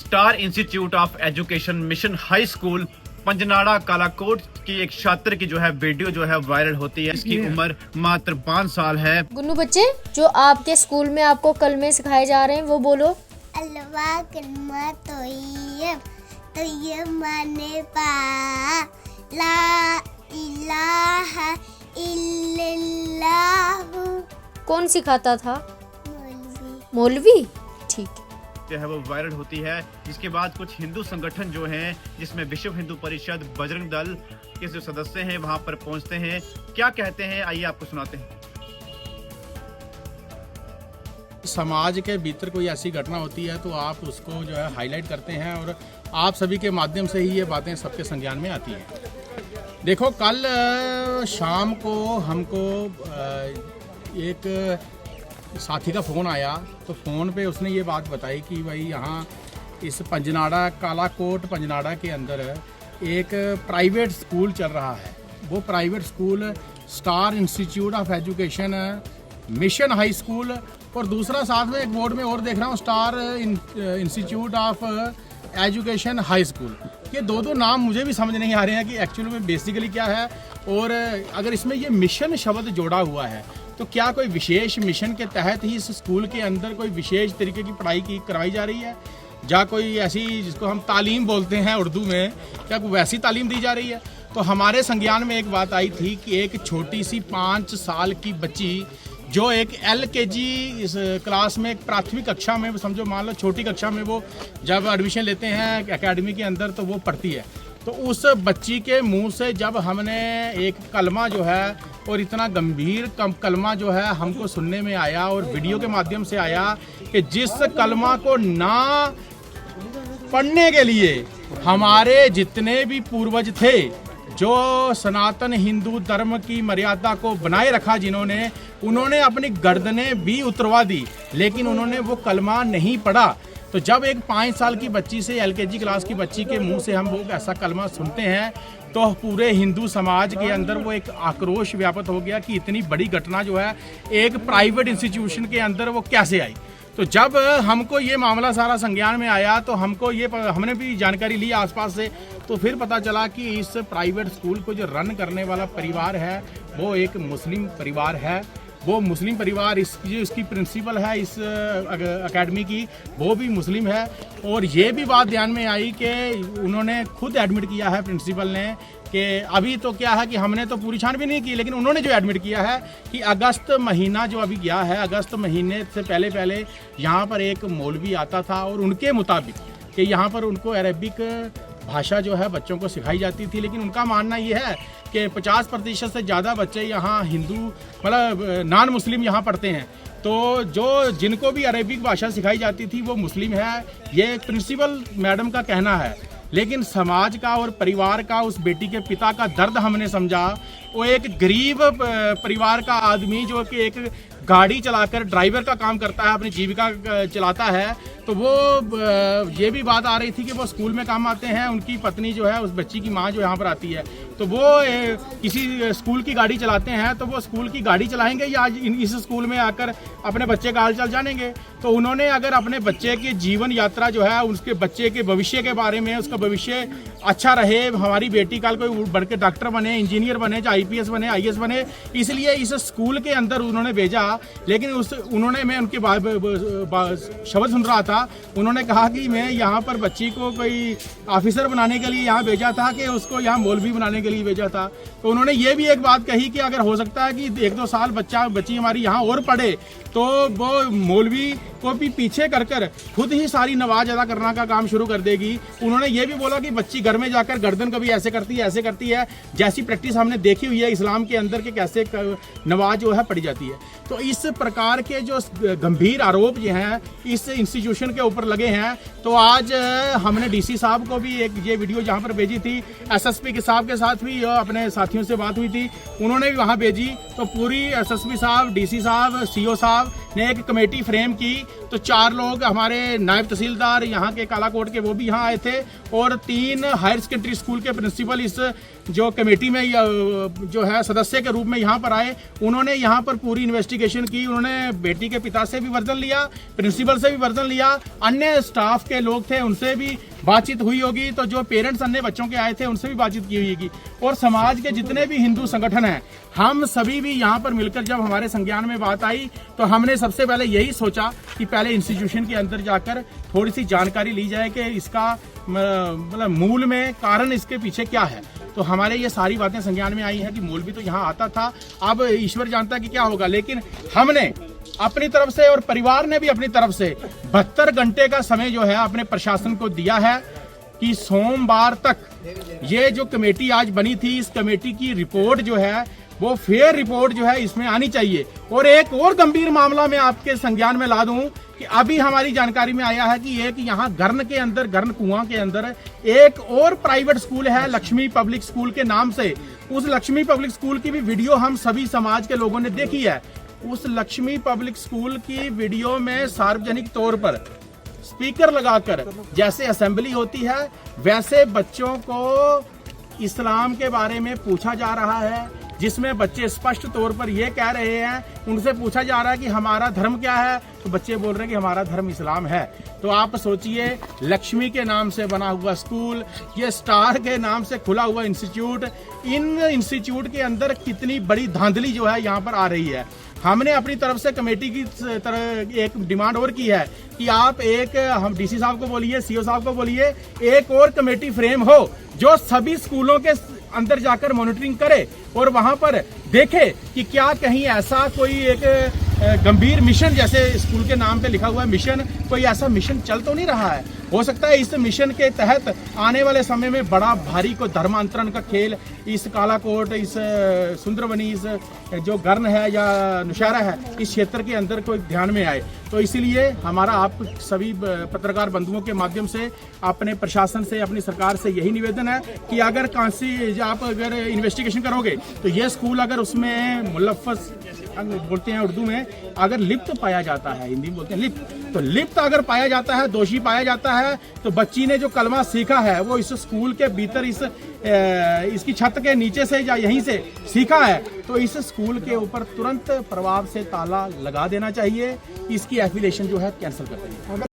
Star institute of education mission high school Panjnara Kalakot की एक छात्र की जो है वीडियो जो है वायरल होती है। इसकी उम्र मात्र 5 साल है। गुन्नू बच्चे, जो आपके स्कूल में आपको कलमे सिखाए जा रहे हैं वो बोलो। अल्लाह कलमा तोय्यब माने पा ला इलाहा इल्लल्लाह। कौन सिखाता था? मौलवी। मौलवी। ठीक है। जो है वो वायरल होती है, जिसके बाद कुछ हिंदू संगठन जो हैं, जिसमें विश्व हिंदू परिषद, बजरंग दल के जो सदस्य हैं वहां पर पहुंचते हैं। क्या कहते हैं, आइए आपको सुनाते हैं। समाज के भीतर कोई ऐसी घटना होती है तो आप उसको जो है हाईलाइट करते हैं और आप सभी के माध्यम से ही ये बातें सबके संज्ञान में आती हैं। देखो, कल शाम को हमको एक साथी का फ़ोन आया, तो फ़ोन पे उसने ये बात बताई कि भाई यहाँ इस पंजनाड़ा कालाकोट पंजनाड़ा के अंदर एक प्राइवेट स्कूल चल रहा है। वो private school star institute of education mission high school, और दूसरा साथ में एक बोर्ड में और देख रहा हूँ star institute of education high school. ये दो नाम मुझे भी समझ नहीं आ रहे हैं कि एक्चुअली में बेसिकली क्या है, और अगर इसमें ये मिशन शब्द जोड़ा हुआ है तो क्या कोई विशेष मिशन के तहत ही इस स्कूल के अंदर कोई विशेष तरीके की पढ़ाई की करवाई जा रही है, या कोई ऐसी जिसको हम तालीम बोलते हैं उर्दू में, क्या कोई वैसी तालीम दी जा रही है? तो हमारे संज्ञान में एक बात आई थी कि एक छोटी सी 5 साल की बच्ची जो एक LKG इस क्लास में, एक प्राथमिक कक्षा में, समझो मान लो छोटी कक्षा में वो जब एडमिशन लेते हैं एकेडमी के अंदर तो वो पढ़ती है, तो उस बच्ची के मुंह से जब हमने एक कलमा जो है, और इतना गंभीर कलमा जो है हमको सुनने में आया और वीडियो के माध्यम से आया कि जिस कलमा को ना पढ़ने के लिए हमारे जितने भी पूर्वज थे, जो सनातन हिंदू धर्म की मर्यादा को बनाए रखा जिन्होंने, उन्होंने अपनी गर्दनें भी उतरवा दी, लेकिन उन्होंने वो कलमा नहीं पढ़ा। तो जब एक 5 साल की बच्ची से, LKG क्लास की बच्ची के मुंह से हम वो ऐसा कलमा सुनते हैं तो पूरे हिंदू समाज के अंदर वो एक आक्रोश व्याप्त हो गया कि इतनी बड़ी घटना जो है एक प्राइवेट इंस्टीट्यूशन के अंदर वो कैसे आई। तो जब हमको ये मामला सारा संज्ञान में आया तो हमने भी जानकारी ली आसपास से, तो फिर पता चला कि इस प्राइवेट स्कूल को जो रन करने वाला परिवार है वो एक मुस्लिम परिवार है। वो मुस्लिम परिवार, इसकी प्रिंसिपल है इस एकेडमी की, वो भी मुस्लिम है। और ये भी बात ध्यान में आई कि उन्होंने खुद एडमिट किया है प्रिंसिपल ने कि अभी तो क्या है कि हमने तो पूरी छानबीन नहीं की, लेकिन उन्होंने जो एडमिट किया है कि अगस्त महीना जो अभी गया है, अगस्त महीने से पहले यहाँ पर एक मौलवी आता था और उनके मुताबिक कि यहाँ पर उनको अरबिक भाषा जो है बच्चों को सिखाई जाती थी। लेकिन उनका मानना ये है कि 50% से ज़्यादा बच्चे यहाँ हिंदू, मतलब नॉन मुस्लिम यहाँ पढ़ते हैं, तो जिनको भी अरबिक भाषा सिखाई जाती थी वो मुस्लिम है, ये प्रिंसिपल मैडम का कहना है। लेकिन समाज का और परिवार का, उस बेटी के पिता का दर्द हमने समझा। वो एक गरीब परिवार का आदमी जो कि एक गाड़ी चलाकर ड्राइवर का काम करता है, अपनी जीविका चलाता है, तो वो ये भी बात आ रही थी कि वो स्कूल में काम आते हैं। उनकी पत्नी जो है, उस बच्ची की माँ जो यहाँ पर आती है, तो वो किसी स्कूल की गाड़ी चलाते हैं, तो वो स्कूल की गाड़ी चलाएंगे या इस स्कूल में आकर अपने बच्चे का हाल चाल जानेंगे। तो उन्होंने अगर अपने बच्चे की जीवन यात्रा जो है, उसके बच्चे के भविष्य के बारे में, उसका भविष्य अच्छा रहे, हमारी बेटी कल कोई बढ़ के डॉक्टर बने, इंजीनियर बने, चाहे IPS बने, IAS बने, इसलिए इस स्कूल के अंदर उन्होंने भेजा। लेकिन मैं उनके शब्द सुन रहा था, उन्होंने कहा कि मैं यहाँ पर बच्ची को कोई ऑफिसर बनाने के लिए यहाँ भेजा था कि उसको यहाँ मौलवी बनाने के लिए भेजा था। तो उन्होंने ये भी एक बात कही कि अगर हो सकता है कि 1-2 साल बच्ची हमारी यहाँ और पढ़े तो वो मौलवी को भी पीछे कर खुद ही सारी नमाज अदा करना का काम शुरू कर देगी। उन्होंने ये भी बोला कि बच्ची घर में जाकर गर्दन कभी ऐसे करती है जैसी प्रैक्टिस हमने देखी हुई है इस्लाम के अंदर के कैसे नमाज जो है पढ़ी जाती है। तो इस प्रकार के जो गंभीर आरोप जो हैं इस इंस्टीट्यूशन के ऊपर लगे हैं, तो आज हमने DC साहब को भी एक ये वीडियो जहाँ पर भेजी थी, SSP के साहब के साथ भी अपने साथियों से बात हुई थी, उन्होंने भी वहाँ भेजी। तो पूरी SSP साहब, DC साहब, CO साहब, ने एक कमेटी फ्रेम की, तो 4 लोग हमारे नायब तहसीलदार यहाँ के कालाकोट के वो भी यहाँ आए थे, और 3 हायर सेकेंडरी स्कूल के प्रिंसिपल इस जो कमेटी में जो है सदस्य के रूप में यहाँ पर आए। उन्होंने यहाँ पर पूरी इन्वेस्टिगेशन की। उन्होंने बेटी के पिता से भी वर्जन लिया, प्रिंसिपल से भी वर्जन लिया, अन्य स्टाफ के लोग थे उनसे भी बातचीत हुई होगी, तो जो पेरेंट्स अन्य बच्चों के आए थे उनसे भी बातचीत की हुई होगी, और समाज के जितने भी हिंदू संगठन हैं हम सभी भी यहाँ पर मिलकर जब हमारे संज्ञान में बात आई तो हमने सबसे पहले यही सोचा कि पहले इंस्टीट्यूशन के अंदर जाकर थोड़ी सी जानकारी ली जाए कि इसका मतलब मूल में कारण इसके पीछे क्या है। तो हमारे ये सारी बातें संज्ञान में आई हैं कि मौलवी तो यहाँ आता था, अब ईश्वर जानता कि क्या होगा, लेकिन हमने अपनी तरफ से और परिवार ने भी अपनी तरफ से 72 घंटे का समय जो है अपने प्रशासन को दिया है कि सोमवार तक ये जो कमेटी आज बनी थी, इस कमेटी की रिपोर्ट जो है वो फेयर रिपोर्ट जो है इसमें आनी चाहिए। और एक और गंभीर मामला मैं आपके संज्ञान में ला दूं कि अभी हमारी जानकारी में आया है कि एक यहाँ गर्न के अंदर, गर्न कुआं के अंदर एक और प्राइवेट स्कूल है लक्ष्मी पब्लिक स्कूल के नाम से। उस लक्ष्मी पब्लिक स्कूल की भी वीडियो हम सभी समाज के लोगों ने देखी है। उस लक्ष्मी पब्लिक स्कूल की वीडियो में सार्वजनिक तौर पर स्पीकर लगाकर जैसे असेंबली होती है वैसे बच्चों को इस्लाम के बारे में पूछा जा रहा है, जिसमें बच्चे स्पष्ट तौर पर ये कह रहे हैं, उनसे पूछा जा रहा है कि हमारा धर्म क्या है, तो बच्चे बोल रहे हैं कि हमारा धर्म इस्लाम है। तो आप सोचिए, लक्ष्मी के नाम से बना हुआ स्कूल, ये स्टार के नाम से खुला हुआ इंस्टीट्यूट, इन इंस्टीट्यूट के अंदर कितनी बड़ी धांधली जो है यहाँ पर आ रही है। हमने अपनी तरफ से कमेटी की तरह एक डिमांड और की है कि आप हम डीसी साहब को बोलिए, सीओ साहब को बोलिए, एक और कमेटी फ्रेम हो जो सभी स्कूलों के अंदर जाकर मॉनिटरिंग करे और वहां पर देखे कि क्या कहीं ऐसा कोई एक गंभीर मिशन, जैसे स्कूल के नाम पे लिखा हुआ है मिशन, कोई ऐसा मिशन चल तो नहीं रहा है। हो सकता है इस मिशन के तहत आने वाले समय में बड़ा भारी को धर्मांतरण का खेल इस कालाकोट, इस सुंदरबनी, इस जो गर्न है या नौशहरा है, इस क्षेत्र के अंदर कोई ध्यान में आए। तो इसलिए हमारा आप सभी पत्रकार बंधुओं के माध्यम से अपने प्रशासन से, अपनी सरकार से यही निवेदन है कि अगर आप अगर इन्वेस्टिगेशन करोगे तो ये स्कूल अगर उसमें मुलव्वस बोलते हैं उर्दू में, अगर लिप्त पाया जाता है, हिंदी में बोलते हैं लिप्त, तो लिप्त अगर पाया जाता है, दोषी पाया जाता है, तो बच्ची ने जो कलमा सीखा है वो इस स्कूल के भीतर इसकी छत के नीचे से या यहीं से सीखा है, तो इस स्कूल के ऊपर तुरंत प्रभाव से ताला लगा देना चाहिए, इसकी एफिलिएशन जो है कैंसिल कर देनी।